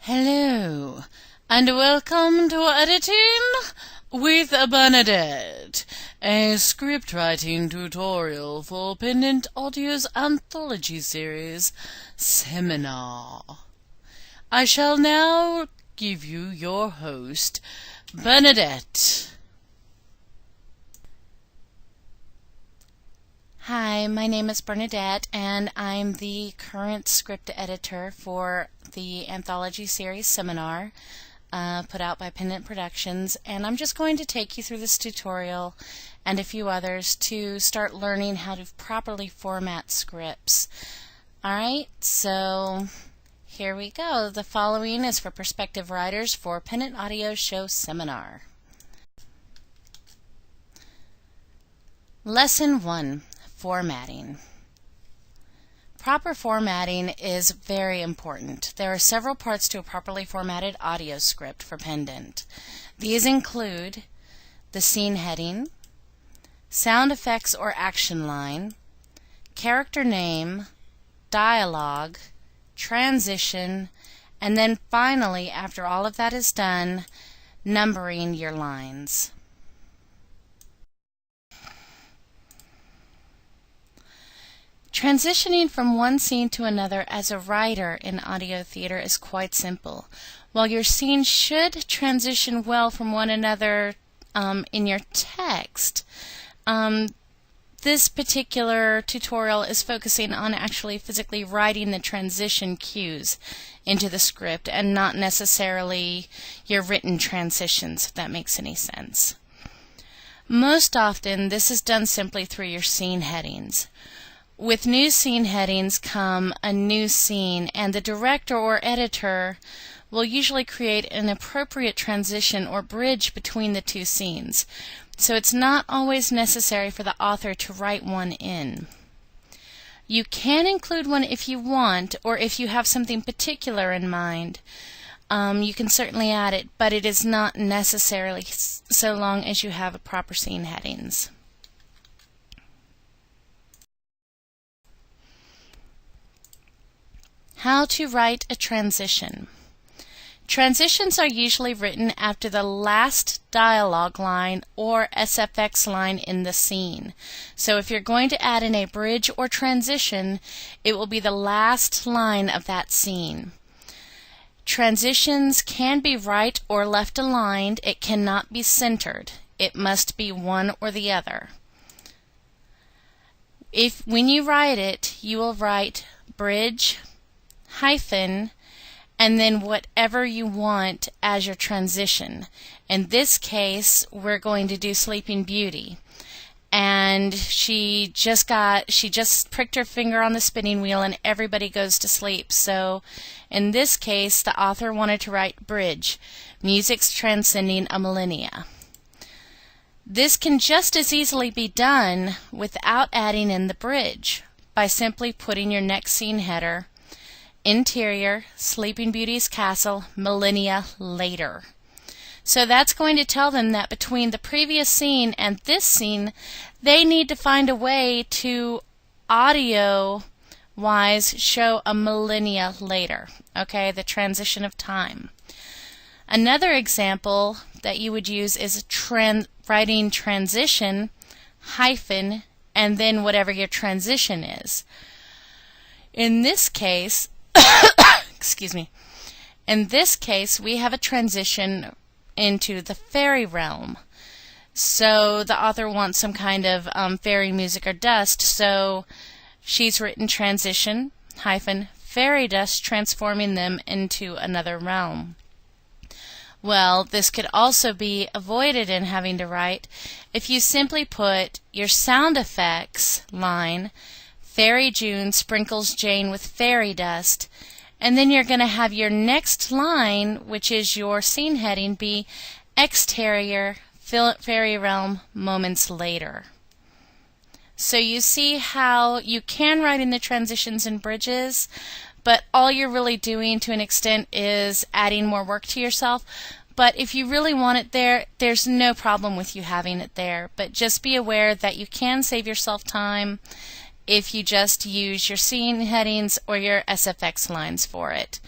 Hello, and welcome to Editing with Bernadette, a script writing tutorial for Pendant Audio's anthology series, Seminar. I shall now give you your host, Bernadette. Hi, my name is Bernadette, and I'm the current script editor for the anthology series Seminar, put out by Pendant Productions, and I'm just going to take you through this tutorial and a few others to start learning how to properly format scripts. Alright, so here we go. The following is for prospective writers for Pendant Audio Show Seminar. Lesson 1. Formatting. Proper formatting is very important. There are several parts to a properly formatted audio script for Pendant. These include the scene heading, sound effects or action line, character name, dialogue, transition, and then finally, after all of that is done, numbering your lines. Transitioning from one scene to another as a writer in audio theater is quite simple. While your scenes should transition well from one another in your text, this particular tutorial is focusing on actually physically writing the transition cues into the script and not necessarily your written transitions, if that makes any sense. Most often, this is done simply through your scene headings. With new scene headings come a new scene, and the director or editor will usually create an appropriate transition or bridge between the two scenes. So it's not always necessary for the author to write one in. You can include one if you want, or if you have something particular in mind. You can certainly add it, but it is not necessarily so long as you have a proper scene headings. How to write a transition. Transitions are usually written after the last dialogue line or SFX line in the scene. So if you're going to add in a bridge or transition, it will be the last line of that scene. Transitions can be right or left aligned. It cannot be centered. It must be one or the other. When you write it, you will write bridge, hyphen, and then whatever you want as your transition. In this case, we're going to do Sleeping Beauty. And she just pricked her finger on the spinning wheel and everybody goes to sleep. So in this case, the author wanted to write bridge, music's transcending a millennia. This can just as easily be done without adding in the bridge by simply putting your next scene header, interior, Sleeping Beauty's castle, millennia later. So that's going to tell them that between the previous scene and this scene, they need to find a way to audio-wise show a millennia later, okay, the transition of time. Another example that you would use is writing transition, hyphen, and then whatever your transition is. In this case, excuse me. In this case, we have a transition into the fairy realm. So the author wants some kind of fairy music or dust, so she's written transition, hyphen, fairy dust, transforming them into another realm. Well, this could also be avoided in having to write if you simply put your sound effects line, Fairy June sprinkles Jane with fairy dust, and then you're going to have your next line, which is your scene heading, be exterior, fairy realm, moments later. So you see how you can write in the transitions and bridges, but all you're really doing to an extent is adding more work to yourself. But if you really want it there, there's no problem with you having it there. But just be aware that you can save yourself time if you just use your scene headings or your SFX lines for it.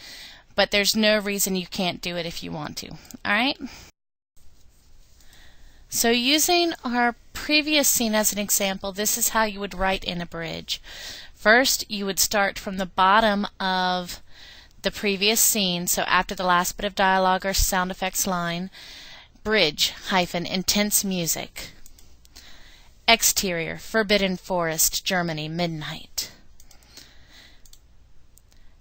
but there's no reason you can't do it if you want to. Alright? So using our previous scene as an example, this is how you would write in a bridge. First, you would start from the bottom of the previous scene, so after the last bit of dialogue or sound effects line, bridge hyphen intense music. Exterior, Forbidden Forest, Germany, midnight.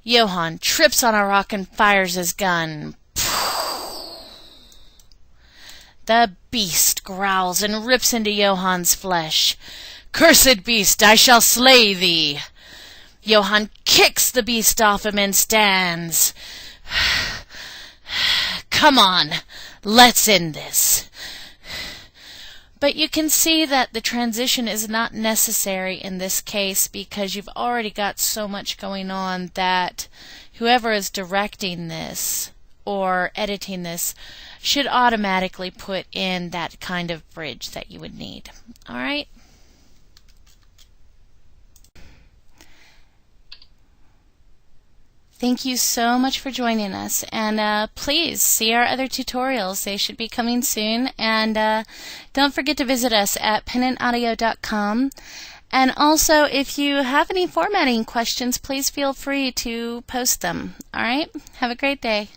Johann trips on a rock and fires his gun. The beast growls and rips into Johann's flesh. Cursed beast, I shall slay thee. Johann kicks the beast off him and stands. Come on, let's end this. But you can see that the transition is not necessary in this case because you've already got so much going on that whoever is directing this or editing this should automatically put in that kind of bridge that you would need. Alright? Thank you so much for joining us, and please see our other tutorials. They should be coming soon, and don't forget to visit us at pennantaudio.com. And also, if you have any formatting questions, please feel free to post them. Alright? Have a great day.